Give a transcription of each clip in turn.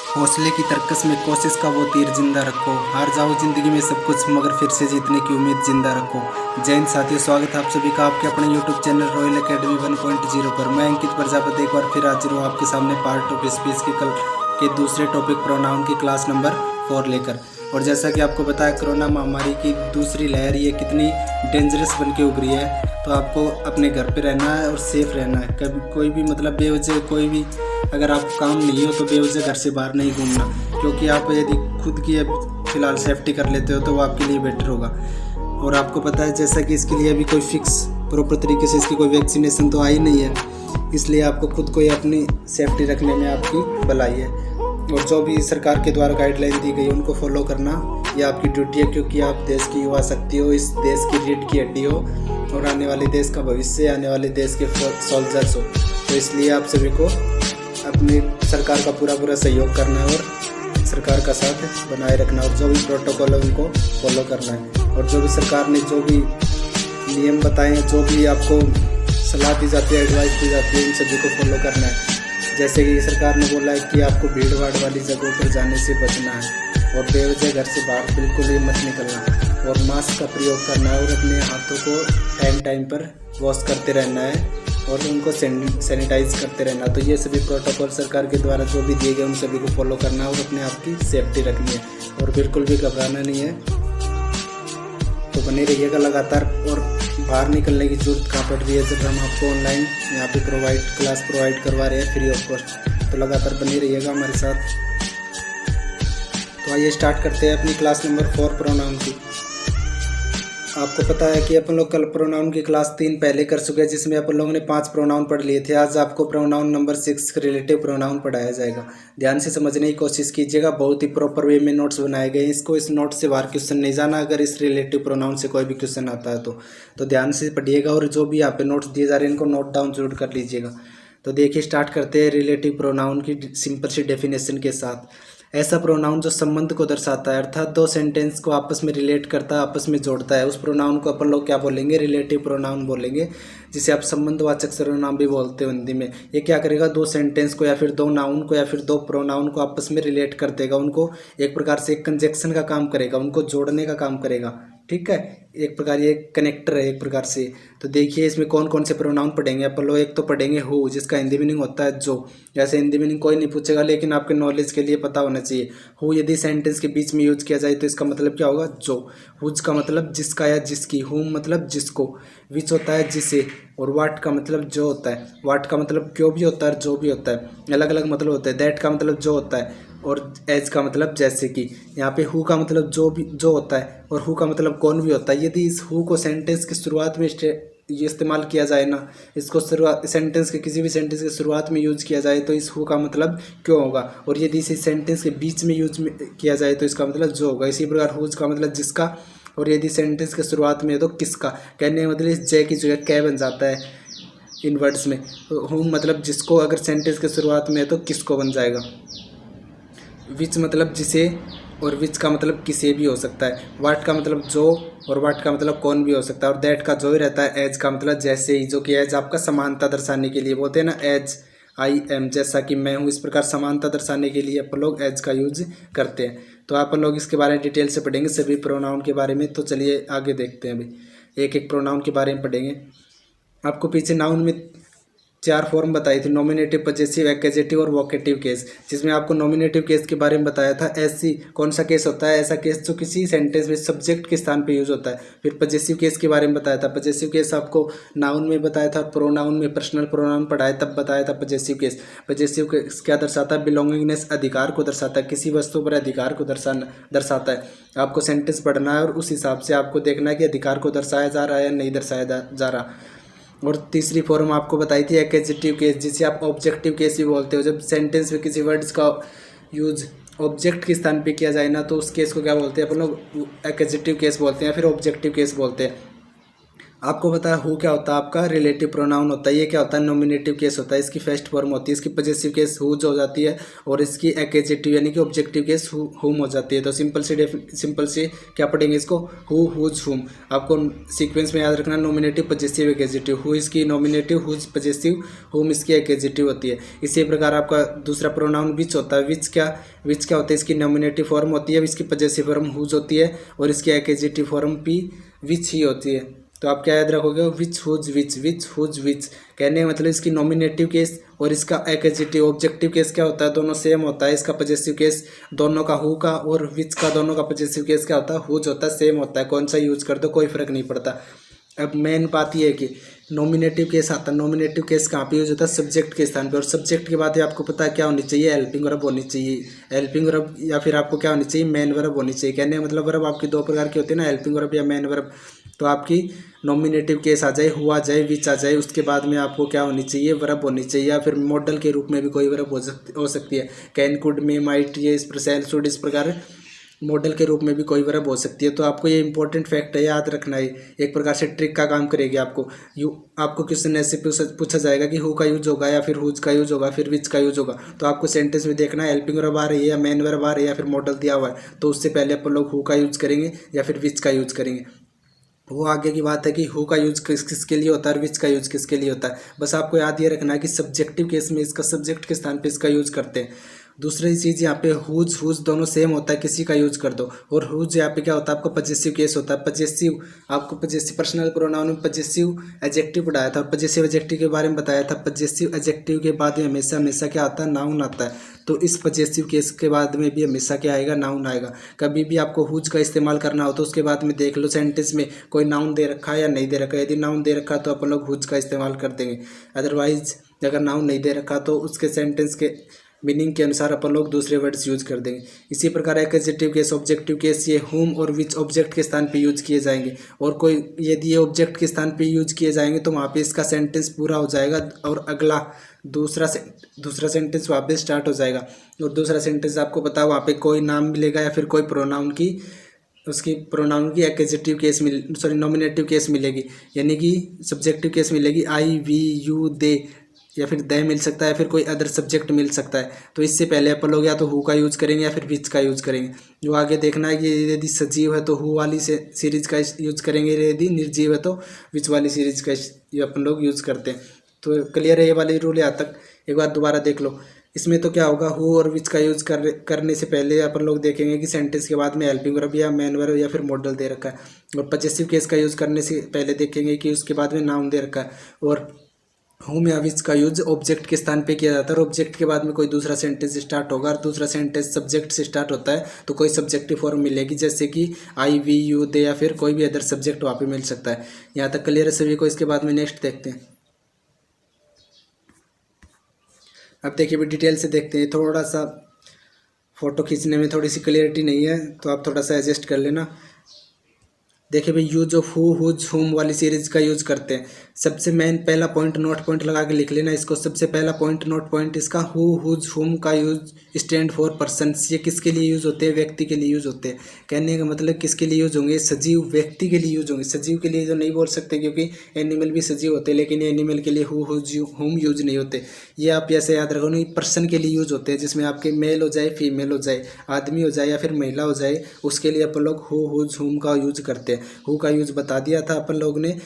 हौसले की तरकस में कोशिश का वो तीर जिंदा रखो। हार जाओ जिंदगी में सब कुछ मगर फिर से जीतने की उम्मीद जिंदा रखो। जय हिंद साथियों, स्वागत है आप सभी का आपके अपने यूट्यूब चैनल रॉयल एकेडमी 1.0 पर। मैं अंकित प्रजापति एक बार फिर हाजिर हूँ आपके सामने पार्ट ऑफ स्पीच की कल के दूसरे टॉपिक प्रोनाउन की क्लास नंबर 4 लेकर। और जैसा कि आपको पता है, कोरोना महामारी की दूसरी लहर ये कितनी डेंजरस बन के उभरी है, तो आपको अपने घर पे रहना है और सेफ रहना है। कभी कोई भी बेवजह कोई भी अगर आपको काम नहीं हो तो बेवजह घर से बाहर नहीं घूमना, क्योंकि आप यदि खुद की फिलहाल सेफ्टी कर लेते हो तो वो आपके लिए बेटर होगा। और आपको पता है जैसा कि इसके लिए अभी कोई फिक्स प्रॉपर तरीके से इसकी कोई वैक्सीनेशन तो आई नहीं है, इसलिए आपको खुद को ही अपनी सेफ्टी रखने में आपकी भलाई है। और जो भी सरकार के द्वारा गाइडलाइन दी गई उनको फॉलो करना ये आपकी ड्यूटी है, क्योंकि आप देश की युवा शक्ति हो, इस देश की रीढ़ की हड्डी हो और आने वाले देश का भविष्य, आने वाले देश के सोल्जर्स हो। तो इसलिए आप सभी को अपनी सरकार का पूरा सहयोग करना है और सरकार का साथ बनाए रखना, और जो भी प्रोटोकॉल है उनको फॉलो करना है। और जो भी सरकार ने जो भी नियम बताए हैं, जो भी आपको सलाह दी जाती है, एडवाइस दी जाती है, उन सभी को फॉलो करना है। जैसे कि सरकार ने बोला है कि आपको भीड़ भाड़ वाली जगहों पर जाने से बचना है और बेवजह घर से बाहर बिल्कुल ही मत निकलना, और मास्क का प्रयोग करना है और अपने हाथों को टाइम पर वॉश करते रहना है और उनको सैनिटाइज करते रहना। तो ये सभी प्रोटोकॉल सरकार के द्वारा जो भी दिए गए उन सभी को फॉलो करना है और अपने आप की सेफ्टी रखनी है और बिल्कुल भी घबराना नहीं है। तो बने रहिएगा लगातार। और बाहर निकलने की जरूरत कहाँ पड़ रही है जब हम आपको ऑनलाइन यहाँ पे क्लास प्रोवाइड करवा रहे हैं फ्री ऑफ कॉस्ट, तो लगातार बने रहिएगा हमारे साथ। तो आइए स्टार्ट करते हैं अपनी क्लास नंबर 4 प्रोनाउन की। आपको पता है कि अपन लोग कल प्रोनाउन की क्लास 3 पहले कर चुके हैं, जिसमें अपन लोगों ने 5 प्रोनाउन पढ़ लिए थे। आज आपको प्रोनाउन नंबर 6 रिलेटिव प्रोनाउन पढ़ाया जाएगा। ध्यान से समझने की कोशिश कीजिएगा, बहुत ही प्रॉपर वे में नोट्स बनाए गए हैं। इस नोट से बाहर क्वेश्चन नहीं जाना। अगर इस रिलेटिव प्रोनाउन से कोई भी क्वेश्चन आता है तो ध्यान से पढ़िएगा, और जो भी यहाँ पे नोट्स दिए जा रहे हैं इनको नोट डाउन जरूर कर लीजिएगा। तो देखिए स्टार्ट करते हैं रिलेटिव प्रोनाउन की सिंपल सी डेफिनेशन के साथ। ऐसा प्रोनाउन जो संबंध को दर्शाता है, अर्थात दो सेंटेंस को आपस में रिलेट करता है, आपस में जोड़ता है, उस प्रोनाउन को अपन लोग क्या बोलेंगे? रिलेटिव प्रोनाउन बोलेंगे, जिसे आप संबंधवाचक सर्वनाम भी बोलते हो हिंदी में। ये क्या करेगा? दो सेंटेंस को या फिर दो नाउन को या फिर दो प्रोनाउन को आपस में रिलेट कर देगा, उनको एक प्रकार से एक कंजक्शन का काम करेगा, उनको जोड़ने का काम करेगा। ठीक है, एक प्रकार ये कनेक्टर है एक प्रकार से। तो देखिए इसमें कौन कौन से प्रोनाउन पढ़ेंगे अपन लोग। एक तो पढ़ेंगे हु, जिसका हिंदी मीनिंग होता है जो। जैसे हिंदी मीनिंग कोई नहीं पूछेगा, लेकिन आपके नॉलेज के लिए पता होना चाहिए। हु यदि सेंटेंस के बीच में यूज किया जाए तो इसका मतलब क्या होगा? जो। हुज का मतलब जिसका या जिसकी, हुम मतलब जिसको, विच होता है जिसे, और वाट का मतलब जो होता है। वाट का मतलब क्यों भी होता है, जो भी होता है, अलग अलग मतलब होते हैं। दैट का मतलब जो होता है, और एज का मतलब जैसे कि। यहाँ पे हु का मतलब जो होता है, और हु का मतलब कौन भी होता है। यदि इस हु को सेंटेंस की शुरुआत में ये इस्तेमाल किया जाए ना, इसको सेंटेंस के किसी भी सेंटेंस की शुरुआत में यूज किया जाए तो इस हु का मतलब क्यों होगा, और यदि इसी सेंटेंस के बीच में किया जाए तो इसका मतलब जो होगा। इसी प्रकार हुज का मतलब जिसका, और यदि सेंटेंस के शुरुआत में है तो किसका। कहने का मतलब इस जय की जगह कै बन जाता है इन वर्ड्स में। हुम मतलब जिसको, अगर सेंटेंस के शुरुआत में है तो किसको बन जाएगा। विच मतलब जिसे, और विच का मतलब किसे भी हो सकता है। वाट का मतलब जो, और वाट का मतलब कौन भी हो सकता है, और दैट का जो ही रहता है। एज का मतलब जैसे ही, जो कि एज आपका समानता दर्शाने के लिए बोलते हैं ना, एज आई एम, जैसा कि मैं हूँ। इस प्रकार समानता दर्शाने के लिए अपन लोग एज का यूज करते हैं। तो अपन लोग इसके बारे में डिटेल से पढ़ेंगे सभी प्रोनाउन के बारे में। तो चलिए आगे देखते हैं, अभी एक एक प्रोनाउन के बारे में पढ़ेंगे। आपको पीछे नाउन में 4 फॉर्म बताई थी, नॉमिनेटिव, पजेसिव, एक्जेटिव और वोकेटिव केस, जिसमें आपको नॉमिनेटिव केस के बारे में बताया था। ऐसी कौन सा केस होता है? ऐसा केस जो किसी सेंटेंस में सब्जेक्ट के स्थान पे यूज होता है। फिर पजेसिव केस के बारे में बताया था। पजेसिव केस आपको नाउन में बताया था, प्रोनाउन में पर्सनल प्रोनाउन पढ़ाया तब बताया था पजेसिव केस। पजेसिव केस क्या दर्शाता है? बिलोंगिंगनेस, अधिकार को दर्शाता है, किसी वस्तु पर अधिकार को दर्शाता है। आपको सेंटेंस पढ़ना है और उस हिसाब से आपको देखना है कि अधिकार को दर्शाया जा रहा है या नहीं दर्शाया जा रहा। और तीसरी फॉर्म आपको बताई थी एक्जेक्टिव केस, जिसे आप ऑब्जेक्टिव केस भी बोलते हो। जब सेंटेंस में किसी वर्ड्स का यूज ऑब्जेक्ट के स्थान पे किया जाए ना, तो उस केस को क्या बोलते हैं अपन लोग? एक्जेक्टिव केस बोलते हैं, फिर ऑब्जेक्टिव केस बोलते हैं। आपको पता है हु क्या होता है, आपका रिलेटिव प्रोनाउन होता है। ये क्या होता है, नॉमिनेटिव केस होता है। इसकी फर्स्ट फॉर्म होती है, इसकी पजेसिव केस हुज हो जाती है और इसकी एक्जेक्टिव यानी कि ऑब्जेक्टिव केस हुम हो जाती है। तो सिंपल से क्या पढ़ेंगे इसको, हु हुज हुम। आपको सीक्वेंस में याद रखना, नॉमिनेटिव पजेसिव एक्जेक्टिव, हु इसकी नॉमिनेटिव, हुज पजेसिव, हुम इसकी एक्जेक्टिव होती है। इसी प्रकार आपका दूसरा प्रोनाउन विच होता है। विच क्या होता है, इसकी नॉमिनेटिव फॉर्म होती है, इसकी पजेसिव फॉर्म हुज होती है और इसकी एक्जेक्टिव फॉर्म भी विच ही होती है। तो आप क्या याद रखोगे, विच हुज विच। कहने का मतलब इसकी नॉमिनेटिव केस और इसका एक्जेक्टिव ऑब्जेक्टिव केस क्या होता है, दोनों सेम होता है। इसका पजेसिव केस दोनों का हु का और विच का दोनों का पजेसिव केस क्या होता है, हुज होता है, सेम होता है। कौन सा यूज कर दो कोई फर्क नहीं पड़ता। अब मेन बात यह है कि नॉमिनेटिव केस आता है। नॉमिनेटिव केस कहाँ पे यूज होता है, सब्जेक्ट के स्थान पे। और सब्जेक्ट के बाद आपको पता है क्या होनी चाहिए, हेल्पिंग वर्ब होनी चाहिए। हेल्पिंग वर्ब या फिर आपको क्या होनी चाहिए, मेन वर्ब होनी चाहिए। कहने का मतलब वर्ब आपकी दो प्रकार की होती है ना, हेल्पिंग वर्ब या मेन वर्ब। तो आपकी नॉमिनेटिव केस आ जाए, हुआ आ जाए, विच आ जाए, उसके बाद में आपको क्या होनी चाहिए, वर्ब होनी चाहिए। या फिर मॉडल के रूप में भी कोई वर्ब हो सकती है। कैन, कुड, मे, माइट, ये इस प्रकार, शुड, इस प्रकार मॉडल के रूप में भी कोई वर्ब हो सकती है। तो आपको ये इंपॉर्टेंट फैक्ट है, याद रखना है। एक प्रकार से ट्रिक का काम करेगी आपको। आपको क्वेश्चन ऐसे पूछा जाएगा कि हु का यूज होगा या फिर हुज का यूज होगा, फिर विच का यूज होगा। तो आपको सेंटेंस में देखना है हेल्पिंग वर्ब आ रही है या मेन वर्ब आ रही है या फिर मॉडल दिया हुआ है। तो उससे पहले अपन लोग हु का यूज करेंगे या फिर विच का यूज करेंगे। वो आगे की बात है कि हु का यूज किसके लिए होता है और विच का यूज किसके लिए होता है। बस आपको याद ये रखना है कि सब्जेक्टिव केस में इसका सब्जेक्ट के स्थान पे इसका यूज करते हैं। दूसरी चीज़ यहाँ पे हुज दोनों सेम होता है, किसी का यूज कर दो। और हुज यहाँ पे क्या होता है, आपका पजेसिव केस होता है। पजेसिव आपको पजेसिव पर्सनल प्रोनाउन में पजेसिव एडजेक्टिव पढ़ाया था और पजेसिव एडजेक्टिव के बारे में बताया था। पजेसिव एडजेक्टिव के बाद में हमेशा क्या आता है, नाउन आता है। तो इस पजेसिव केस के बाद में भी हमेशा क्या आएगा, नाउन आएगा। कभी भी आपको हुज का इस्तेमाल करना हो तो उसके बाद में देख लो सेंटेंस में कोई नाउन दे रखा है या नहीं दे रखा है। यदि नाउन दे रखा है तो अपन लोग हुज का इस्तेमाल कर देंगे। अदरवाइज अगर नाउन नहीं दे रखा तो उसके सेंटेंस के मीनिंग के अनुसार अपन लोग दूसरे वर्ड्स यूज कर देंगे। इसी प्रकार एक्जेक्टिव केस, ऑब्जेक्टिव केस, ये हुम और विच ऑब्जेक्ट के स्थान पे यूज किए जाएंगे। और कोई यदि ये ऑब्जेक्ट के स्थान पे यूज किए जाएंगे तो वहाँ पे इसका सेंटेंस पूरा हो जाएगा और अगला दूसरा सेंटेंस वहाँ पे स्टार्ट हो जाएगा। और दूसरा सेंटेंस आपको पता है वहाँ पे कोई नाम मिलेगा या फिर कोई प्रोनाउन की उसकी प्रोनाउन की एक्जेक्टिव केस नॉमिनेटिव केस मिलेगी। यानी कि सब्जेक्टिव केस मिलेगी आई, वी, यू, दे या फिर दे मिल सकता है, फिर कोई अदर सब्जेक्ट मिल सकता है। तो इससे पहले अपन लोग या तो हु का यूज करेंगे या फिर विच का यूज करेंगे। जो आगे देखना है कि यदि सजीव है तो हु वाली से सीरीज का यूज करेंगे, यदि निर्जीव है तो विच वाली सीरीज का ये अपन लोग यूज करते हैं। तो क्लियर है ये वाली रूल यहाँ तक। एक बार दोबारा देख लो। इसमें तो क्या होगा, हु और विच का यूज करने से पहले अपन लोग देखेंगे कि सेंटेंस के बाद में हेल्पिंग वर्ब या मेन वर्ब या फिर मॉडल दे रखा है। और पजेसिव केस का यूज करने से पहले देखेंगे कि उसके बाद में नाउन दे रखा है। और हुम या विच का यूज ऑब्जेक्ट के स्थान पे किया जाता है और ऑब्जेक्ट के बाद में कोई दूसरा सेंटेंस स्टार्ट होगा और दूसरा सेंटेंस सब्जेक्ट से स्टार्ट होता है तो कोई सब्जेक्टिव फॉर्म मिलेगी, जैसे कि आई, वी, यू, दे या फिर कोई भी अदर सब्जेक्ट वहाँ पे मिल सकता है। यहाँ तक क्लियर है सभी को। इसके बाद में नेक्स्ट देखते हैं। अब देखिए भी डिटेल से देखते हैं। थोड़ा सा फोटो खींचने में थोड़ी सी क्लियरिटी नहीं है तो आप थोड़ा सा एडजस्ट कर लेना। देखिए भाई, यूज ऑफ हु, हुज, हुम वाली सीरीज का यूज करते हैं। सबसे मेन पहला पॉइंट नोट पॉइंट लगा के लिख लेना इसको। सबसे पहला पॉइंट नोट पॉइंट इसका, हु, हुज, हुम का यूज स्टैंड फॉर पर्सन्स। ये किसके लिए यूज होते हैं, व्यक्ति के लिए यूज होते हैं। कहने का मतलब किसके लिए यूज होंगे, सजीव व्यक्ति के लिए यूज होंगे। सजीव के लिए तो नहीं बोल सकते क्योंकि एनिमल भी सजीव होते हैं, लेकिन एनिमल के लिए हु, हुज, हुम यूज नहीं होते। ये आप ऐसे याद रखो नहीं, पर्सन के लिए यूज होते हैं, जिसमें आपके मेल हो जाए, फीमेल हो जाए, आदमी हो जाए या फिर महिला हो जाए, उसके लिए अपन लोग हु, हुज, हुम का यूज करते हैं। हु का यूज बता दिया था अपन लोग ने,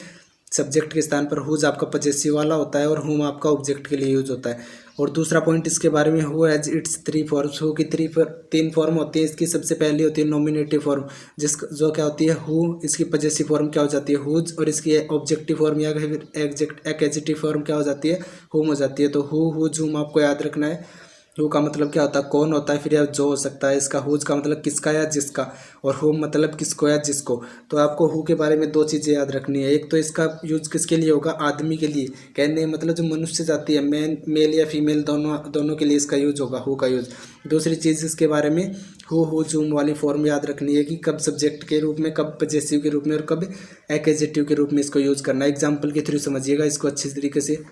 सब्जेक्ट के स्थान पर हुज आपका पजेसिव वाला होता है और हुम आपका ऑब्जेक्ट के लिए यूज होता है। और दूसरा पॉइंट इसके बारे में, who has its three forms. Who की तीन फॉर्म होती है। इसकी सबसे पहली होती है नॉमिनेटिव फॉर्म, जो क्या होती है हु, इसकी पजेसिव फॉर्म क्या हो जाती है, हुज, और इसकी ऑब्जेक्टिव फॉर्म या फिर एक्जेक्टिव फॉर्म क्या हो जाती है, हुम हो जाती है। तो हु, हुज, हुम आपको याद रखना है। हु का मतलब क्या होता है, कौन होता है, फिर या जो हो सकता है। इसका हुज का मतलब किसका या जिसका, और हुम मतलब किसको या जिसको। तो आपको हु के बारे में दो चीज़ें याद रखनी है। एक तो इसका यूज किसके लिए होगा, आदमी के लिए। कहने मतलब जो मनुष्य जाति है, मेल या फीमेल दोनों के लिए इसका यूज होगा, हु का यूज। दूसरी चीज़ इसके बारे में, हु, हुज, हुम वाली फॉर्म याद रखनी है कि कब सब्जेक्ट के रूप में, कब पजेसिव के रूप में और कब एक्जेक्टिव के रूप में इसको यूज करना है। एग्जाम्पल के थ्रू समझिएगा इसको अच्छी तरीके से।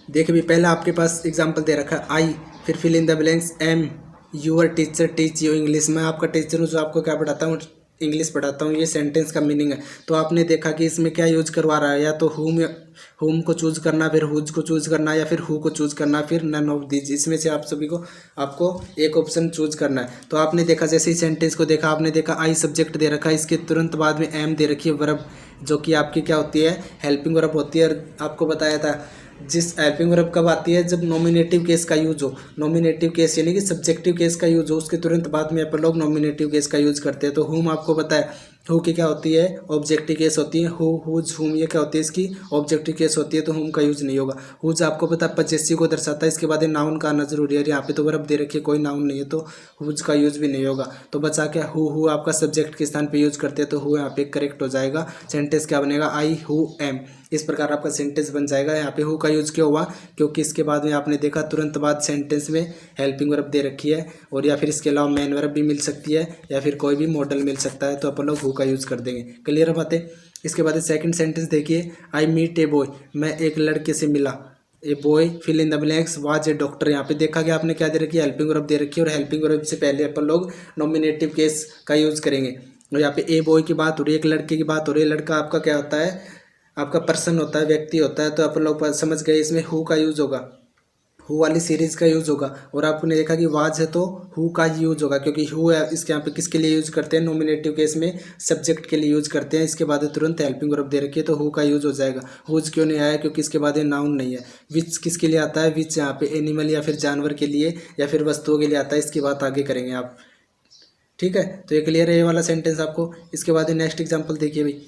देखिए भी, पहला आपके पास एग्जाम्पल दे रखा है आई, फिर fill in the blanks, am your teacher teach you English. मैं आपका टीचर हूँ जो आपको क्या पढ़ाता हूँ, इंग्लिश पढ़ाता हूँ, ये सेंटेंस का मीनिंग है। तो आपने देखा कि इसमें क्या यूज करवा रहा है, या तो हुम को चूज करना, फिर हुज को चूज करना, या फिर हु को चूज करना, फिर नन ऑफ दीज। इसमें से आप सभी को आपको एक ऑप्शन चूज करना है। तो आपने देखा, जैसे ही सेंटेंस को देखा, आपने देखा आई सब्जेक्ट दे रखा है, इसके तुरंत बाद में एम दे रखी है वर्ब, जो कि आपकी क्या होती है, हेल्पिंग वर्ब होती है। और आपको बताया था जिस हेल्पिंग वर्ब कब आती है, जब नॉमिनेटिव केस का यूज हो। नॉमिनेटिव केस यानी कि सब्जेक्टिव केस का यूज हो, उसके तुरंत बाद में अपन लोग नॉमिनेटिव केस का यूज करते हैं। तो हुम आपको पता है, हु की क्या होती है, ऑब्जेक्टिव केस होती है। हु, हुज, हुम ये क्या होती है, इसकी ऑब्जेक्टिव केस होती है, तो हुम का यूज नहीं होगा। हुज आपको पता है पजेसिव को दर्शाता है, इसके बाद नाउन का आना जरूरी है। यहाँ पे तो वर्ब दे रखी है, कोई नाउन नहीं है, तो हुज का यूज भी नहीं होगा। तो बचा क्या, हु आपका सब्जेक्ट के स्थान पे यूज करते हैं, तो हु यहाँ पे करेक्ट हो जाएगा। सेंटेंस क्या बनेगा, आई हु एम, इस प्रकार आपका सेंटेंस बन जाएगा। यहाँ पे हु का यूज क्यों हुआ, क्योंकि इसके बाद में आपने देखा तुरंत बाद सेंटेंस में हेल्पिंग वर्ब दे रखी है, और या फिर इसके अलावा मेन वर्ब भी मिल सकती है, या फिर कोई भी मॉडल मिल सकता है, तो अपन लोग हु का यूज कर देंगे। क्लियर है बातें। इसके बाद सेकंड सेंटेंस देखिए, आई मीट ए बॉय, मैं एक लड़के से मिला। A boy fill in the blanks was a doctor. यहाँ पे देखा कि आपने क्या दे रखी है, हेल्पिंग वर्ब दे रखी है, और हेल्पिंग वर्ब से पहले अपन लोग नॉमिनेटिव केस का यूज करेंगे। और यहाँ पे ए बॉय की बात हो रही है, एक लड़के की बात हो रही है। लड़का आपका क्या होता है, आपका पर्सन होता है, व्यक्ति होता है। तो अपन लोग समझ गए, इसमें हु का यूज होगा, हु वाली सीरीज का यूज होगा। और आपने देखा कि वाज है तो हु का यूज होगा, क्योंकि हु है इसके यहाँ पे किसके लिए यूज करते हैं, नॉमिनेटिव केस में सब्जेक्ट के लिए यूज करते हैं। इसके बाद तुरंत हेल्पिंग वर्ब दे रखी है, तो हु का यूज हो जाएगा। हुज क्यों नहीं आया, क्योंकि इसके बाद नाउन नहीं है। विच किसके लिए आता है, विच यहाँ पे एनिमल या फिर जानवर के लिए या फिर वस्तुओं के लिए आता है। इसकी बात आगे करेंगे आप, ठीक है। तो ये क्लियर है ये वाला सेंटेंस आपको। इसके बाद नेक्स्ट एग्जाम्पल देखिए भाई,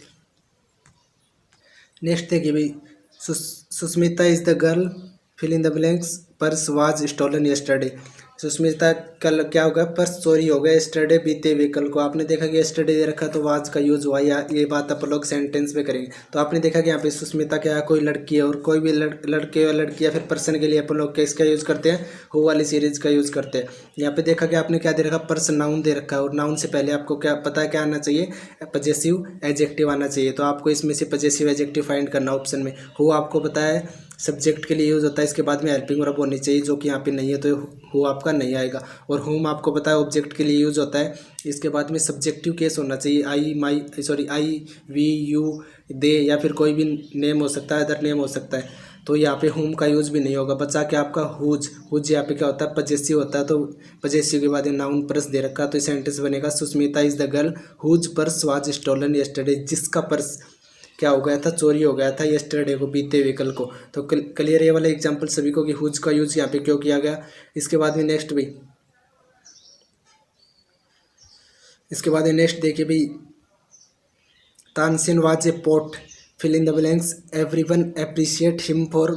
नेक्स्ट देखिए भाई, Susmita is the girl fill in the blanks purse was stolen yesterday. Susmita कल क्या होगा, पर्स चोरी हो गया, यस्टरडे बीते हुए कल को। आपने देखा कि यस्टरडे दे रखा, तो वाज का यूज हुआ, या ये बात आप लोग सेंटेंस में करेंगे। तो आपने देखा कि यहाँ पे सुस्मिता क्या है, कोई लड़की है, और कोई भी लड़के या लड़की या फिर पर्सन के लिए अपन लोग किसका यूज करते हैं, हु वाली सीरीज का यूज करते हैं। यहाँ पे देखा कि आपने क्या दे रखा, पर्सन नाउन दे रखा है, और नाउन से पहले आपको क्या पता है, क्या आना चाहिए, पजेसिव एडजेक्टिव आना चाहिए। तो आपको इसमें से पजेसिव एडजेक्टिव फाइंड करना ऑप्शन में। हु आपको पता है सब्जेक्ट के लिए यूज होता है, इसके बाद में हेल्पिंग वर्ब होनी चाहिए, जो कि यहाँ पे नहीं है, तो हु आपका नहीं आएगा। और हुम आपको पता है ऑब्जेक्ट के लिए यूज होता है, इसके बाद में सब्जेक्टिव केस होना चाहिए। आई वी यू दे, या फिर कोई भी नेम हो सकता है, अदर नेम हो सकता है। तो यहाँ पे हुम का यूज भी नहीं होगा। बचा के आपका हुज, हुज यहाँ पे क्या होता है, पजेसिव होता है, तो पजेसिव के बाद नाउन पर्स दे रखा, तो सेंटेंस बनेगा Susmita is the girl whose purse was stolen yesterday, जिसका पर्स क्या हो गया था, चोरी हो गया था यस्टरडे को, बीते हुए कल को। तो क्लियर ये वाला एग्जांपल सभी को कि हुज का यूज यहाँ पे क्यों किया गया। इसके बाद में नेक्स्ट भाई, इसके बाद नेक्स्ट देखिए भाई, Tansen was a poet fill in the blanks everyone appreciate him for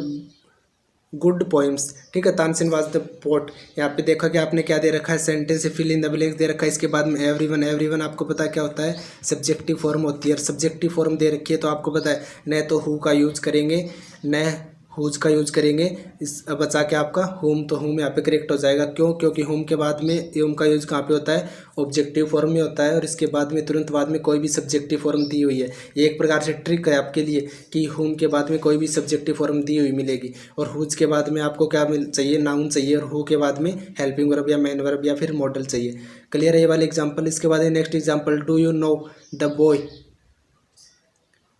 good poems. ठीक है, तानसेन वाज द पोट। यहाँ पे देखा कि आपने क्या दे रखा है, सेंटेंस से फिल इन द ब्लैंक्स दे रखा है, इसके बाद में एवरीवन। एवरीवन आपको पता है क्या होता है, सब्जेक्टिव फॉर्म होती है, और सब्जेक्टिव फॉर्म दे रखी है, तो आपको पता है न तो हु का यूज करेंगे, न हुज का यूज करेंगे। इस अब बचा के आपका होम, तो होम यहाँ पे करेक्ट हो जाएगा। क्यों, क्योंकि होम के बाद में एवं का यूज कहाँ पे होता है, ऑब्जेक्टिव फॉर्म में होता है, और इसके बाद में तुरंत बाद में कोई भी सब्जेक्टिव फॉर्म दी हुई है। ये एक प्रकार से ट्रिक है आपके लिए कि होम के बाद में कोई भी सब्जेक्टिव फॉर्म दी हुई मिलेगी, और हुज के बाद में आपको क्या मिल चाहिए, नाउन चाहिए, और हु के बाद में हेल्पिंग वर्ब या मेन वर्ब या फिर मॉडल चाहिए। क्लियर है ये वाले एग्जाम्पल। इसके बाद next example, do you know the boy,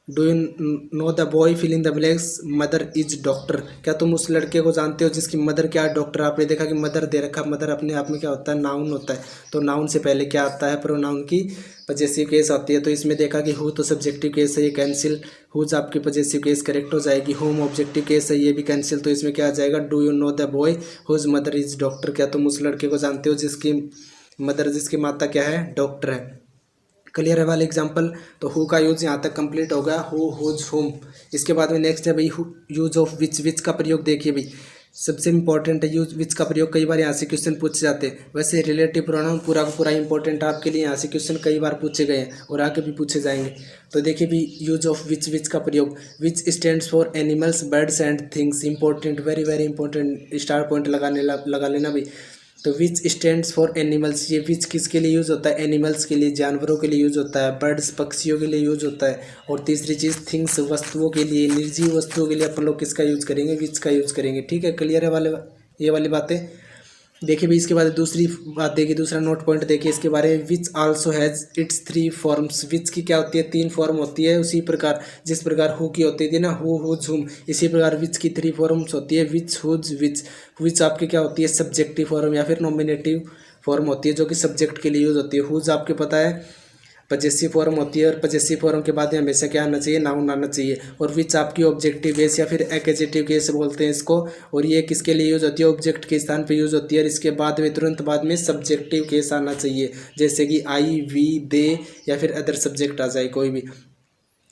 do you know the boy fill in the blanks mother is doctor. क्या तुम उस लड़के को जानते हो जिसकी मदर क्या है, डॉक्टर। आपने देखा कि मदर दे रखा, मदर अपने आप में क्या होता है, नाउन होता है, तो नाउन से पहले क्या आता है, प्रोनाउन की पजेसिव केस आती है। तो इसमें देखा कि हु तो सब्जेक्टिव केस है, ये कैंसिल, हुज आपकी पजेसिव केस करेक्ट हो जाएगी। होम ऑब्जेक्टिव केस है, ये भी कैंसिल, तो इसमें क्या आ जाएगा, do you know the boy whose mother is doctor. क्या तुम उस लड़के को जानते हो जिसकी मदर, जिसकी माता क्या है, डॉक्टर है। क्लियर है वाले एग्जाम्पल। तो हु का यूज यहाँ तक कंप्लीट हो गया, हु, हुज, हुम। इसके बाद में नेक्स्ट है भाई यूज ऑफ विच। विच का प्रयोग देखिए भाई, सबसे इंपॉर्टेंट है यूज विच का प्रयोग। कई बार यहाँ से क्वेश्चन पूछे जाते हैं। वैसे रिलेटिव प्रोनाउन पूरा का पूरा इंपॉर्टेंट आपके लिए, यहाँ से क्वेश्चन कई बार पूछे गए हैं और आगे भी पूछे जाएंगे। तो देखिए भी यूज ऑफ विच। विच का प्रयोग, विच stands for animals, birds and things. Important, very very important, star point लगा लेना भाई। तो विच स्टैंड्स फॉर एनिमल्स, ये विच किसके लिए यूज़ होता है, एनिमल्स के लिए, जानवरों के लिए यूज़ होता है। बर्ड्स पक्षियों के लिए यूज़ होता है। और तीसरी चीज़ थिंग्स, वस्तुओं के लिए, निर्जीव वस्तुओं के लिए अपन लोग किसका यूज़ करेंगे, विच का यूज़ करेंगे। ठीक है, क्लियर है वाले ये वाली बातें। देखिए भाई, इसके बाद दूसरी बात देखिए, दूसरा नोट पॉइंट देखिए इसके बारे में, which also has its three forms. Which की क्या होती है, तीन फॉर्म होती है। उसी प्रकार जिस प्रकार हु की होती थी ना, हु हुज हुम, इसी प्रकार विच की थ्री फॉर्म्स होती है, विच हुज विच। विच आपकी क्या होती है, सब्जेक्टिव फॉर्म या फिर नॉमिनेटिव फॉर्म होती है, जो कि सब्जेक्ट के लिए यूज होती है। हुज आपके पता है पजेसिव फॉर्म होती है, और पजेसिव फॉर्म के बाद हमेशा क्या आना चाहिए, नाउन आना चाहिए। और विच आपकी ऑब्जेक्टिव केस या फिर एक्जेक्टिव केस बोलते हैं इसको, और ये किसके लिए यूज होती है, ऑब्जेक्ट के स्थान पे यूज होती है। और इसके बाद में तुरंत बाद में सब्जेक्टिव केस आना चाहिए, जैसे कि आई, वी, दे या फिर अदर सब्जेक्ट आ जाए कोई भी।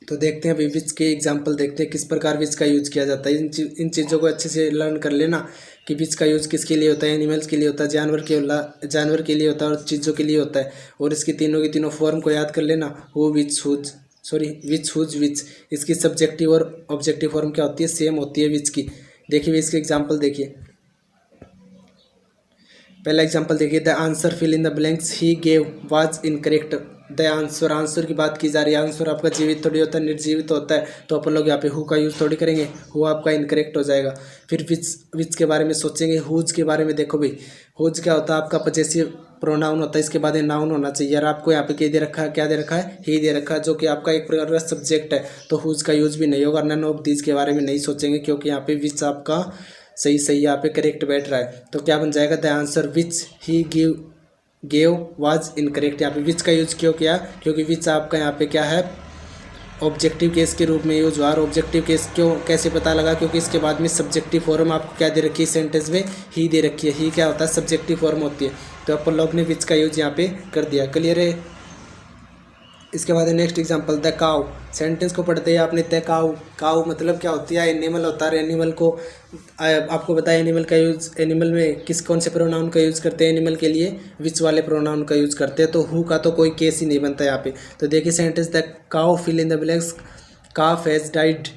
तो देखते हैं अभी विच के एग्जाम्पल देखते हैं किस प्रकार विच का यूज किया जाता है। इन चीज़ों को अच्छे से लर्न कर लेना कि विच का यूज किसके लिए होता है, एनिमल्स के लिए होता है, जानवर के लिए होता है और चीज़ों के लिए होता है। और इसकी तीनों की तीनों फॉर्म को याद कर लेना, who which whose, sorry which whose which. इसकी सब्जेक्टिव और ऑब्जेक्टिव फॉर्म क्या होती है, सेम होती है विच की। देखिए इसके एग्जाम्पल देखिए, पहला एग्जांपल देखिए, the answer fill in the blanks he gave was incorrect. The answer, answer की बात की जा रही है। आंसर आपका जीवित थोड़ी होता है, निर्जीवित होता है, तो अपन लोग यहाँ पे हु का यूज़ थोड़ी करेंगे, हु आपका इनकरेक्ट हो जाएगा। फिर विच के बारे में सोचेंगे, हुज के बारे में देखो भाई, हुज क्या होता है, आपका पजेसिव प्रोनाउन होता है, इसके बाद नाउन होना चाहिए। और आपको यहाँ पे क्या दे रखा है, क्या दे रखा है, ही दे रखा है, जो कि आपका एक प्रकार का सब्जेक्ट है। तो हुज का यूज भी नहीं होगा, नन ऑफ दीज के बारे में नहीं सोचेंगे, क्योंकि यहाँ पे विच आपका सही सही यहाँ पे करेक्ट बैठ रहा है। तो क्या बन जाएगा, the answer which he gave was incorrect. यहाँ पे विच का यूज क्यों किया, क्योंकि विच आपका यहाँ पे क्या है, ऑब्जेक्टिव केस के रूप में यूज हुआ। और ऑब्जेक्टिव केस क्यों, कैसे पता लगा, क्योंकि इसके बाद में सब्जेक्टिव फॉर्म आपको क्या दे रखी है, सेंटेंस में ही दे रखी है। ही क्या होता है, सब्जेक्टिव फॉर्म होती है। तो अपन लोग ने विच का यूज यहाँ पे कर दिया। क्लियर है। इसके बाद next example, the cow. Sentence को पढ़ते ही आपने द काउ, काउ मतलब क्या होती है, एनिमल होता है। एनिमल को आपको बताया, एनिमल का यूज, एनिमल में किस कौन से प्रोनाउन का यूज करते हैं, एनिमल के लिए विच वाले प्रोनाउन का यूज करते हैं। तो हु का तो कोई केस ही नहीं बनता यहाँ पे। तो देखिए sentence, the cow fill in the blanks, calf has died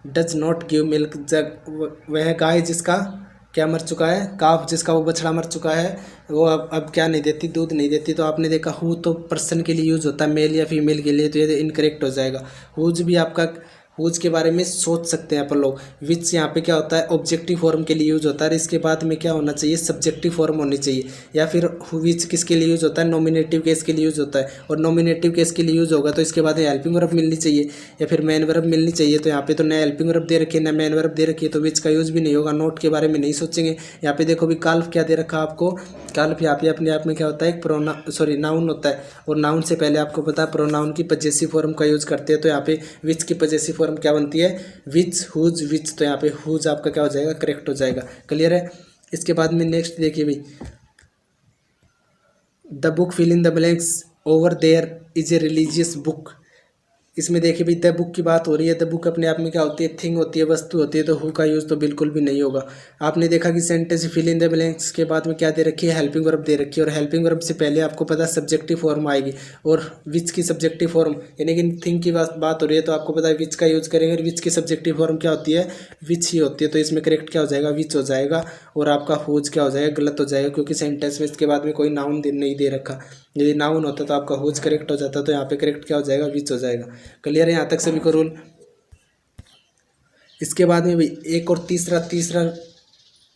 does not give milk. जब वह गाय जिसका क्या मर चुका है, काफ जिसका वो बछड़ा मर चुका है, वो अब क्या नहीं देती, दूध नहीं देती। तो आपने देखा हु तो पर्सन के लिए यूज होता है, मेल या फीमेल के लिए, तो ये इनकरेक्ट हो जाएगा। हुज भी आपका, हुज के बारे में सोच सकते हैं अपन लोग। विच यहाँ पे क्या होता है, ऑब्जेक्टिव फॉर्म के लिए यूज होता है। इसके बाद में क्या होना चाहिए, सब्जेक्टिव फॉर्म होनी चाहिए। या फिर विच किसके लिए यूज होता है, नॉमिनेटिव केस के लिए यूज होता है। और नॉमिनेटिव केस के लिए यूज होगा तो इसके बाद हेल्पिंग वर्ब मिलनी चाहिए या फिर मैन वर्ब मिलनी चाहिए। तो यहाँ पे तो नया हेल्पिंग वर्ब दे रखी है, ना मैन वर्ब दे रखी है, तो विच का यूज भी नहीं होगा। नोट के बारे में नहीं सोचेंगे। यहाँ पे देखो भी, काल्फ क्या दे रखा आपको, काल्फ यहाँ पे अपने आप में क्या होता है, एक नाउन होता है। और नाउन से पहले आपको पता है प्रोनाउन की पजेसिव फॉर्म का यूज करते हैं। तो यहाँ पे विच की पजेसिव फॉर्म क्या बनती है, विच हुज विच। तो यहाँ पे हुज आपका क्या हो जाएगा, करेक्ट हो जाएगा। क्लियर है। इसके बाद में नेक्स्ट देखिए भाई, the book fill in the blanks over there is a religious book. इसमें देखिए भाई, द बुक की बात हो रही है। द बुक अपने आप में क्या होती है, थिंग होती है, वस्तु होती है। तो हु का यूज़ तो बिल्कुल भी नहीं होगा। आपने देखा कि sentence fill in the blanks के बाद में क्या दे रखी है, हेल्पिंग वर्ब दे रखी है। और हेल्पिंग वर्ब से पहले आपको पता है सब्जेक्टिव फॉर्म आएगी। और विच की सब्जेक्टिव फॉर्म, यानी कि थिंग की बात हो रही है, तो आपको पता है विच का यूज़ करेंगे। और विच की सब्जेक्टिव फॉर्म क्या होती है, विच ही होती है। तो इसमें करेक्ट क्या हो जाएगा, विच हो जाएगा। और आपका हुज क्या हो जाएगा, गलत हो जाएगा, क्योंकि सेंटेंस में इसके बाद में कोई नाउन नहीं दे रखा। यदि नाउन होता तो आपका हुज करेक्ट हो जाता, तो यहाँ पे करेक्ट क्या हो जाएगा, विच हो जाएगा। क्लियर है यहाँ तक सभी को रूल। इसके बाद में भाई एक और तीसरा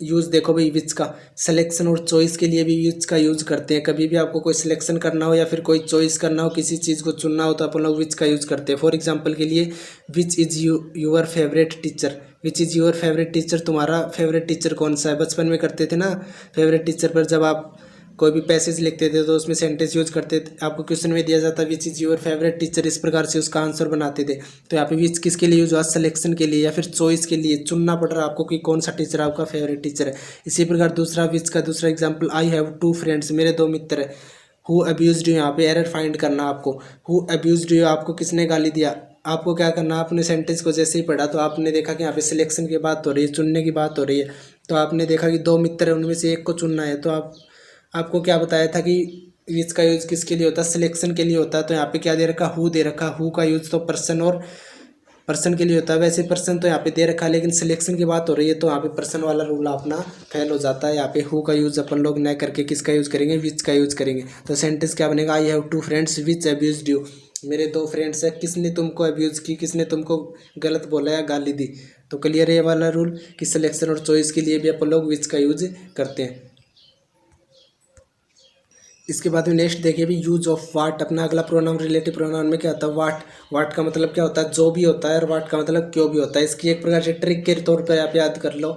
यूज़ देखो भाई, विच का सिलेक्शन और चॉइस के लिए भी विच का यूज़ करते हैं। कभी भी आपको कोई सिलेक्शन करना हो या फिर कोई चॉइस करना हो, किसी चीज़ को चुनना हो, तो अपन लोग विच का यूज़ करते हैं। फॉर एग्जांपल के लिए, which is your favourite teacher. Which is your favourite teacher, तुम्हारा फेवरेट टीचर कौन सा है। बचपन में करते थे ना, फेवरेट टीचर पर जब आप कोई भी पैसेज लिखते थे तो उसमें सेंटेंस यूज करते थे। आपको क्वेश्चन में दिया जाता which is your favourite teacher, इस प्रकार से उसका आंसर बनाते थे। तो यहाँ पे विच किसके लिए यूज हुआ, सिलेक्शन के लिए या फिर चॉइस के लिए, चुनना पड़ रहा है आपको कि कौन सा टीचर आपका फेवरेट टीचर है। इसी प्रकार दूसरा विच का दूसरा example, I have two friends, मेरे दो मित्र है। हु अब्यूज्ड यू, यहाँ पे एरर फाइंड करना आपको। हु अब्यूज्ड यू, आपको किसने गाली दिया। आपको क्या करना, आपने सेंटेंस को जैसे ही पढ़ा तो आपने देखा कि यहाँ पे सिलेक्शन की बात हो रही है, चुनने की बात हो रही है। तो आपने देखा कि दो मित्र है, उनमें से एक को चुनना है। तो आपको क्या बताया था कि विच का यूज़ किसके लिए होता है, सिलेक्शन के लिए होता है। तो यहाँ पे क्या दे रखा, हु दे रखा। हु का यूज़ तो पर्सन के लिए होता है। वैसे पर्सन तो यहाँ पे दे रखा है, लेकिन सिलेक्शन की बात हो रही है तो यहाँ पे पर्सन वाला रूल अपना फेल हो जाता है। यहाँ पे हु का यूज़ अपन लोग न करके किसका यूज़ करेंगे, विच का यूज़ करेंगे। तो सेंटेंस क्या बनेगा, I have two friends which abused you. मेरे दो फ्रेंड्स है, किसने तुमको अब्यूज़ की, किसने तुमको गलत बोला या गाली दी। तो क्लियर है ये वाला रूल कि सिलेक्शन और चॉइस के लिए भी अपन लोग विच का यूज करते हैं। इसके बाद में नेक्स्ट देखिए भी यूज ऑफ वाट। अपना अगला प्रोनाउन रिलेटिव प्रोनाउन में क्या होता है, वाट। वाट का मतलब क्या होता है, जो भी होता है, और वाट का मतलब क्यों भी होता है। इसकी एक प्रकार से ट्रिक के तौर पर आप याद कर लो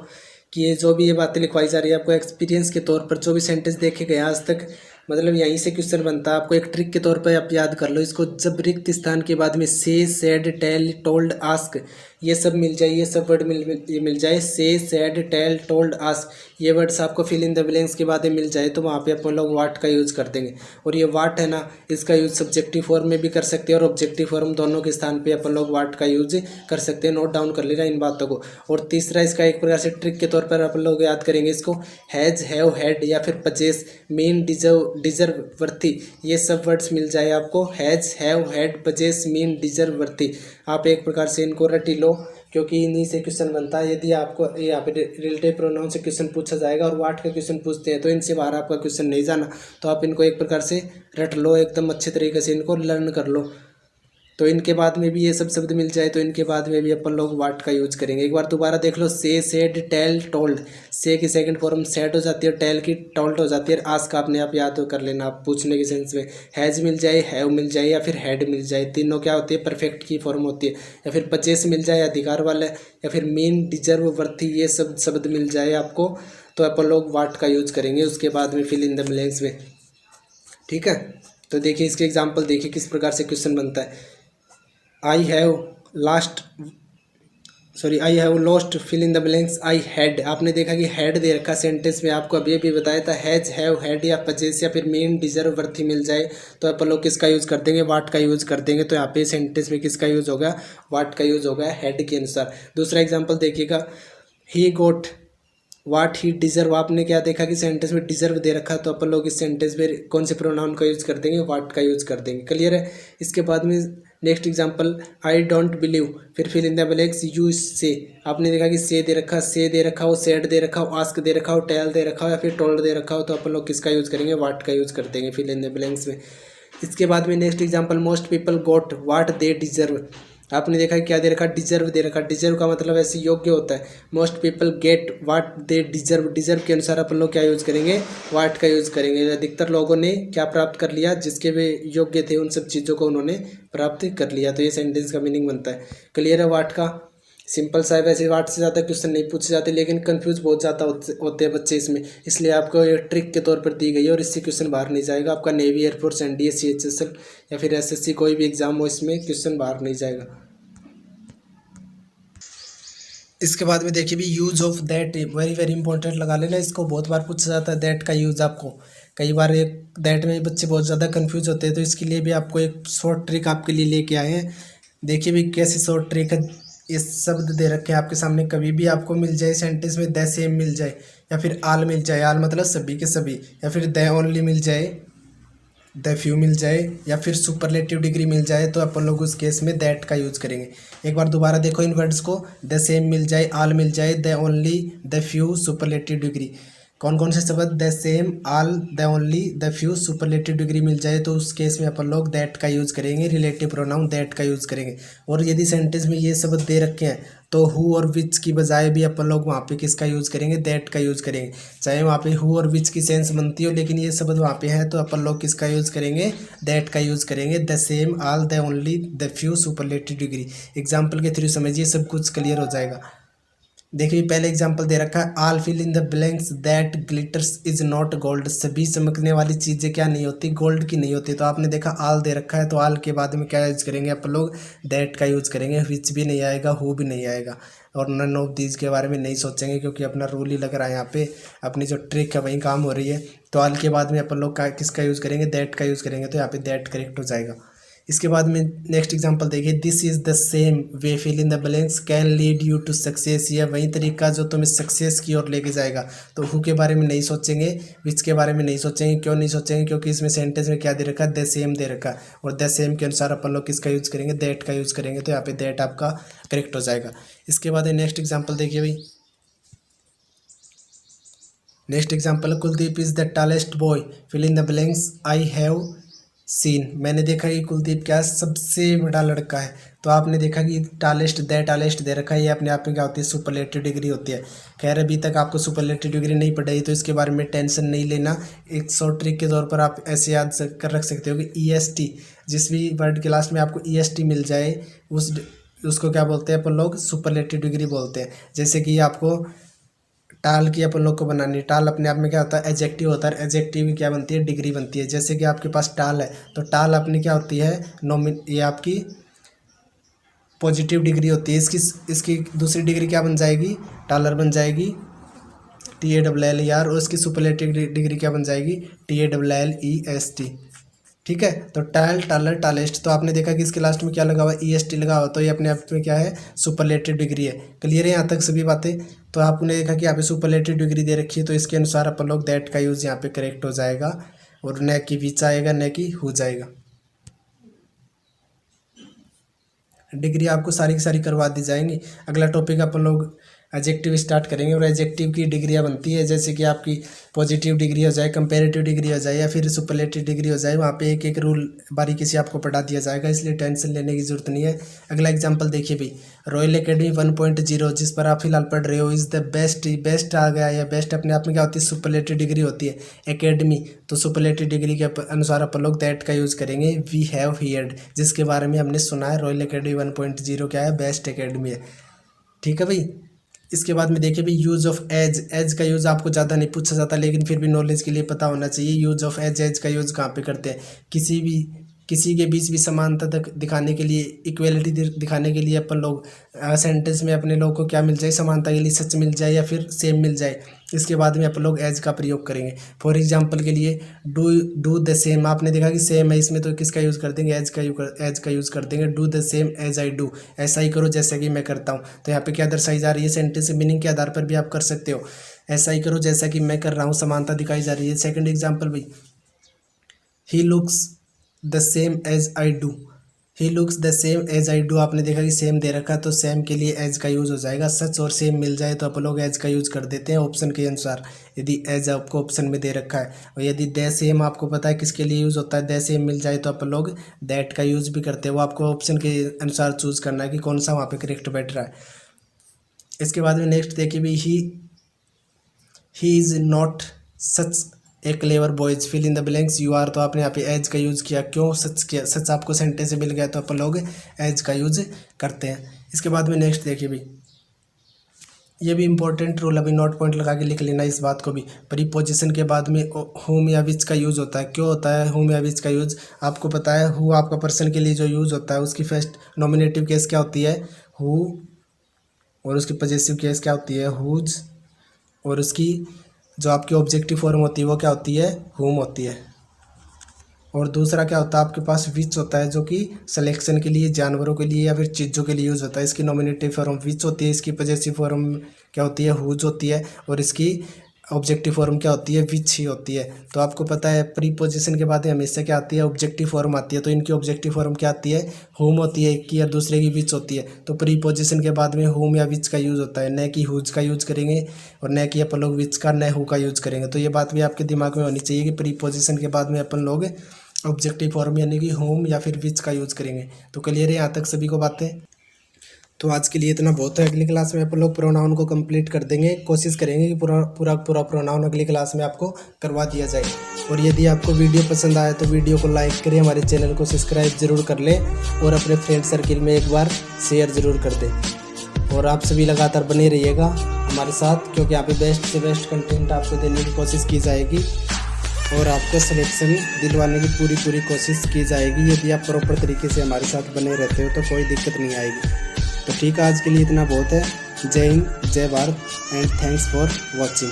कि ये जो भी ये बातें लिखवाई जा रही है आपको एक्सपीरियंस के तौर पर, जो भी सेंटेंस देखे गए आज तक, मतलब यहीं से क्वेश्चन बनता है। आपको एक ट्रिक के तौर पर आप याद कर लो इसको। जब रिक्त स्थान के बाद में से, सेड, टेल, टोल्ड, आस्क ये सब मिल जाए, ये सब वर्ड मिल जाए, से, सेड, टेल, टोल्ड, आस्क ये वर्ड्स आपको फिल इन द ब्लैंक्स के बाद में मिल जाए, तो वहाँ पे अपन लोग वाट का यूज़ कर देंगे। और ये वाट है ना, इसका यूज़ सब्जेक्टिव फॉर्म में भी कर सकते हैं और ऑब्जेक्टिव फॉर्म, दोनों के स्थान पे अपन लोग वाट का यूज कर सकते हैं। नोट डाउन कर लेना इन बातों को। और तीसरा इसका एक प्रकार से ट्रिक के तौर पर अपन लोग याद करेंगे इसको, हैज, हैव, हैड या फिर पजेस, मीन, डिजर्व, वर्थी ये सब वर्ड्स मिल जाए आपको। Has, have, had, possess, mean, deserve, worthy आप एक प्रकार से इनको रट ही लो, क्योंकि इन्हीं से क्वेश्चन बनता है। यदि आपको यहाँ पे रिलेटिव प्रोनाउन से क्वेश्चन पूछा जाएगा और वाट का क्वेश्चन पूछते हैं तो इनसे बाहर आपका क्वेश्चन नहीं जाना, तो आप इनको एक प्रकार से रट लो, एकदम अच्छे तरीके से इनको लर्न कर लो। तो इनके बाद में भी ये सब शब्द मिल जाए तो इनके बाद में भी अपन लोग वाट का यूज करेंगे। एक बार दोबारा देख लो, से, सेड, टेल, टोल्ड। से की सेकंड फॉर्म सेड हो जाती है, टेल की टोल्ड हो जाती है, आस्क आपने आप याद कर लेना आप पूछने के सेंस में। हैज मिल जाए, हैव मिल जाए या फिर हैड मिल जाए, तीनों क्या होती है, परफेक्ट की फॉर्म होती है। या फिर पजेस मिल जाए अधिकार वाला, या फिर मीन, डिजर्व, वर्थी ये सब शब्द मिल जाए आपको, तो अपन लोग वाट का यूज करेंगे उसके बाद में फिल इन द ब्लैंक्स में। ठीक है, तो देखिए इसके एग्जाम्पल देखिए किस प्रकार से क्वेश्चन बनता है। I have lost fill in the blanks, I had. आपने देखा कि हैड दे रखा सेंटेंस में, आपको अभी अभी बताया था हैज, हैव, हैड या पजेस या फिर मीन, डिजर्व, वर्थी मिल जाए तो अपन लोग किसका यूज़ कर देंगे, वाट का यूज़ कर देंगे। तो यहाँ पे सेंटेंस में किसका यूज़ होगा, वाट का यूज़ होगा हैड के अनुसार। दूसरा एग्जाम्पल देखिएगा, ही गोट वाट ही डिजर्व। आपने क्या देखा कि सेंटेंस में डिजर्व दे रखा, तो अपन लोग इस सेंटेंस में कौन से प्रोनाउन का यूज़ कर देंगे, वाट का यूज़ कर देंगे। क्लियर है। इसके बाद में next example, I don't believe, फिर इन द ब्लैंक्स यू से। आपने देखा कि से दे रखा, से दे रखा हो, सेड दे रखा हो, आस्क दे रखा हो, टेल दे रखा हो या फिर टोल्ड दे रखा हो, तो अपन लोग किसका यूज़ करेंगे, वाट का यूज़ कर देंगे फिल इन द ब्लैंक्स में। इसके बाद में next example, most people got what they deserve. आपने देखा क्या दे रखा, डिजर्व दे रखा। डिजर्व का मतलब ऐसे योग्य होता है। Most people get watt they deserve, deserve के अनुसार अपन लोग क्या यूज़ करेंगे, वाट का यूज़ करेंगे। अधिकतर लोगों ने क्या प्राप्त कर लिया, जिसके वे योग्य थे उन सब चीज़ों को उन्होंने प्राप्त कर लिया। तो ये सेंटेंस का मीनिंग बनता है। क्लियर है वाट का, सिंपल सा है। वैसे वाट से ज़्यादा क्वेश्चन नहीं पूछे जाते, लेकिन कंफ्यूज बहुत ज़्यादा होते हैं बच्चे इसमें, इसलिए आपको ये ट्रिक के तौर पर दी गई है और इससे क्वेश्चन बाहर नहीं जाएगा। आपका नेवी, एयरफोर्स, एनडीए, सीएचएसएल या फिर एसएससी कोई भी एग्जाम हो, इसमें क्वेश्चन बाहर नहीं जाएगा। इसके बाद में देखिए भी use of that, very very important लगा लेना इसको, बहुत बार पूछा जाता है दैट का यूज़ आपको। कई बार एक दैट में बच्चे बहुत ज़्यादा कंफ्यूज होते हैं, तो इसके लिए भी आपको एक शॉर्ट ट्रिक आपके लिए लेके आए हैं। देखिए भी कैसी शॉर्ट ट्रिक है। इस शब्द दे रखे हैं आपके सामने, कभी भी आपको मिल जाए सेंटेंस में द सेम मिल जाए या फिर आल मिल जाए, आल मतलब सभी के सभी, या फिर द ओनली मिल जाए, द फ्यू मिल जाए या फिर सुपरलेटिव डिग्री मिल जाए, तो अपन लोग उस केस में दैट का यूज़ करेंगे। एक बार दोबारा देखो इन वर्ड्स को, द सेम मिल जाए, आल मिल जाए, the only, the few, superlative degree. कौन कौन से शब्द, the same, all, the only, the few, superlative degree मिल जाए, तो उस केस में अपन लोग दैट का यूज़ करेंगे, रिलेटिव प्रोनाउन दैट का यूज़ करेंगे। और यदि सेंटेंस में ये शब्द दे रखे हैं तो हु और विच की बजाय भी अपन लोग वहाँ पे किसका यूज़ करेंगे, दैट का यूज़ करेंगे। चाहे वहाँ पे हु और विच की सेंस बनती हो, लेकिन ये शब्द वहाँ पे है तो अपन लोग किसका यूज़ करेंगे, दैट का यूज़ करेंगे। The same, all, the only, the few, superlative degree. Example के थ्रू समझिए, सब कुछ क्लियर हो जाएगा। देखिए पहले एग्जांपल दे रखा है, all fill in the blanks that glitters is not gold. सभी चमकने वाली चीज़ें क्या नहीं होती, गोल्ड की नहीं होती। तो आपने देखा आल दे रखा है, तो आल के बाद में क्या यूज करेंगे अपन लोग, दैट का यूज करेंगे। विच भी नहीं आएगा, हु भी नहीं आएगा, और नन ऑफ दीज के बारे में नहीं सोचेंगे, क्योंकि अपना रूल ही लग रहा है यहाँ पे, अपनी जो ट्रिक है वही काम हो रही है। तो आल के बाद में अपन लोग किसका यूज़ करेंगे, दैट का यूज़ करेंगे, तो यहाँ पे दैट करेक्ट हो जाएगा। इसके बाद में नेक्स्ट एग्जांपल देखिए, this is the same way fill in the blanks can lead you to success. यह वही तरीका जो तुम्हें सक्सेस की ओर लेके जाएगा। तो हु के बारे में नहीं सोचेंगे, विच के बारे में नहीं सोचेंगे। क्यों नहीं सोचेंगे, क्योंकि इसमें सेंटेंस में क्या दे रखा है, द सेम दे रखा है, और द सेम के अनुसार अपन लोग किसका यूज़ करेंगे, दैट का यूज़ करेंगे। तो यहाँ पे दैट आपका करेक्ट हो जाएगा। इसके बाद नेक्स्ट एग्जाम्पल देखिए भाई, next example, Kuldeep is the tallest boy fill in the blanks I have seen. मैंने देखा कि कुलदीप क्या है, सबसे बड़ा लड़का है। तो आपने देखा कि टालेस्ट दे रखा है, ये अपने आप में क्या होती है, सुपरलेटिव डिग्री होती है। खैर अभी तक आपको सुपरलेटिव डिग्री नहीं पढ़ाई तो इसके बारे में टेंशन नहीं लेना। एक शॉर्ट ट्रिक के तौर पर आप ऐसे याद कर रख सकते हो कि EST, जिस भी वर्ड के लास्ट में आपको EST मिल जाए उसको क्या बोलते हैं अपन लोग, सुपरलेटिव डिग्री बोलते हैं। जैसे कि आपको टाल की अपन लोग को बनानी है। टाल अपने आप में क्या होता है, एडजेक्टिव होता है। एडजेक्टिव की क्या बनती है, डिग्री बनती है। जैसे कि आपके पास टाल है तो टाल अपनी क्या होती है, ये आपकी पॉजिटिव डिग्री होती है। इसकी दूसरी डिग्री क्या बन जाएगी, टालर बन जाएगी, TALLER। और इसकी सुपरलेटिव डिग्री क्या बन जाएगी, TALLEST। ठीक है, तो टाल, टालर, टालेस्ट। तो आपने देखा कि इसके लास्ट में क्या लगा हुआ, EST लगा हुआ, तो ये अपने आप में क्या है, सुपरलेटिव डिग्री है। क्लियर है यहाँ तक सभी बातें। तो आपने देखा कि यहाँ पे सुपरलेटिव डिग्री दे रखी है, तो इसके अनुसार अपन लोग दैट का यूज़ यहाँ पे करेक्ट हो जाएगा, और न कि विच आएगा, न कि हो जाएगा। डिग्री आपको सारी की सारी करवा दी जाएंगी। अगला टॉपिक अपन लोग एडजेक्टिव स्टार्ट करेंगे, और एडजेक्टिव की डिग्रियाँ बनती है। जैसे कि आपकी पॉजिटिव डिग्री हो जाए, कंपैरेटिव डिग्री हो जाए, या फिर सुपरलेटिव डिग्री हो जाए, वहाँ पे एक एक रूल बारीकी से आपको पढ़ा दिया जाएगा, इसलिए टेंशन लेने की जरूरत नहीं है। अगला एग्जांपल देखिए भाई, रॉयल एकेडमी 1.0 जिस पर आप फिलहाल पढ़ रहे हो, इज़ द बेस्ट। बेस्ट आ गया, या बेस्ट अपने आप में क्या होती है, सुपरलेटिव डिग्री होती है। एकेडमी तो सुपरलेटिव डिग्री के अनुसार अपन लोग दैट का यूज़ करेंगे। वी हैव हियर्ड, जिसके बारे में हमने सुना है, रॉयल एकेडमी 1.0 क्या है, बेस्ट एकेडमी है। ठीक है भाई। इसके बाद में देखिए भाई, यूज़ ऑफ एज। एज का यूज़ आपको ज़्यादा नहीं पूछा जाता, लेकिन फिर भी नॉलेज के लिए पता होना चाहिए। यूज़ ऑफ एज, एज का यूज़ कहाँ पे करते हैं, किसी के बीच भी समानता तक दिखाने के लिए, इक्वेलिटी दिखाने के लिए अपन लोग सेंटेंस में अपने लोग को क्या मिल जाए, समानता के लिए सच मिल जाए या फिर सेम मिल जाए, इसके बाद में अपन लोग एज का प्रयोग करेंगे। फॉर एग्जांपल के लिए डू द सेम, आपने देखा कि सेम है, इसमें तो किसका यूज़ कर देंगे, एज का यूज़ कर देंगे। Do the same as I do, ऐसा ही करो जैसा कि मैं करता हूँ। तो यहाँ पे क्या दर्शाई जा रही है, सेंटेंस मीनिंग के आधार पर भी आप कर सकते हो, ऐसा ही करो जैसा कि मैं कर रहा हूँ, समानता दिखाई जा रही है। सेकंड एग्जांपल भाई, he looks the same as I do. He looks the same as I do, आपने देखा कि सेम दे रखा, तो सेम के लिए एज का यूज़ हो जाएगा। सच और सेम मिल जाए तो अपन लोग एज का यूज़ कर देते हैं ऑप्शन के अनुसार, यदि एज आपको ऑप्शन में दे रखा है। और यदि द सेम आपको पता है किसके लिए यूज़ होता है, द सेम मिल जाए तो अपन लोग दैट का यूज़ भी करते हैं। वो आपको ऑप्शन के अनुसार चूज़ करना है कि कौन सा वहाँ पे करेक्ट बैठ रहा है। इसके बाद में नेक्स्ट देखिए भी, he is not such a clever boys, fill in the blanks, you are. तो आपने यहाँ पे एज का यूज़ किया, क्यों, सच किया, सच आपको सेंटेंस से मिल गया तो अपन लोग एज का यूज़ करते हैं। इसके बाद में नेक्स्ट देखिए भाई, ये भी इंपॉर्टेंट रूल, अभी नोट पॉइंट लगा के लिख लेना इस बात को भी। प्रीपोजिशन के बाद में होम या विच का यूज़ होता है। क्यों होता है होम या विच का यूज़, आपको पता है। हु आपका पर्सन के लिए जो यूज़ होता है, उसकी फर्स्ट नॉमिनेटिव केस क्या होती है, हु, और उसकी पॉजेसिव केस क्या होती है, हुज, और उसकी जो आपकी ऑब्जेक्टिव फॉर्म होती है वो क्या होती है, होम होती है। और दूसरा क्या होता है आपके पास, विच होता है, जो कि सिलेक्शन के लिए, जानवरों के लिए या फिर चीज़ों के लिए यूज़ होता है। इसकी नॉमिनेटिव फॉर्म विच होती है, इसकी पॉजेसिव फॉर्म क्या होती है, हुज होती है, और इसकी ऑब्जेक्टिव फॉर्म क्या होती है, विच ही होती है। तो आपको पता है प्रीपोजिशन के बाद हमेशा क्या आती है, ऑब्जेक्टिव फॉर्म आती है। तो इनकी ऑब्जेक्टिव फॉर्म क्या आती है, होम होती है, एक की या दूसरे की विच होती है। तो प्रीपोजिशन के बाद में होम या विच का यूज़ होता है, न कि हुज का यूज़ करेंगे, और न कि अपन लोग विच का, न हु का यूज़ करेंगे। तो ये बात भी आपके दिमाग में होनी चाहिए कि प्रीपोजिशन के बाद में अपन लोग ऑब्जेक्टिव फॉर्म यानी कि होम या फिर विच का यूज़ करेंगे। तो क्लियर है यहाँ तक सभी को बातें। तो आज के लिए इतना बहुत है। अगली क्लास में अपन लोग प्रोनाउन को कंप्लीट कर देंगे, कोशिश करेंगे कि पूरा प्रोनाउन अगली क्लास में आपको करवा दिया जाए। और यदि आपको वीडियो पसंद आए तो वीडियो को लाइक करें, हमारे चैनल को सब्सक्राइब जरूर कर लें, और अपने फ्रेंड सर्किल में एक बार शेयर ज़रूर कर दें। और आप सभी लगातार बने रहिएगा हमारे साथ, क्योंकि यहाँ पे बेस्ट से बेस्ट कंटेंट आपको देने की कोशिश की जाएगी, और आपको सिलेक्शन दिलवाने की पूरी कोशिश की जाएगी। यदि आप प्रॉपर तरीके से हमारे साथ बने रहते हो तो कोई दिक्कत नहीं आएगी। तो ठीक है, आज के लिए इतना बहुत है। जय हिंद, जय Bharat, and thanks for watching.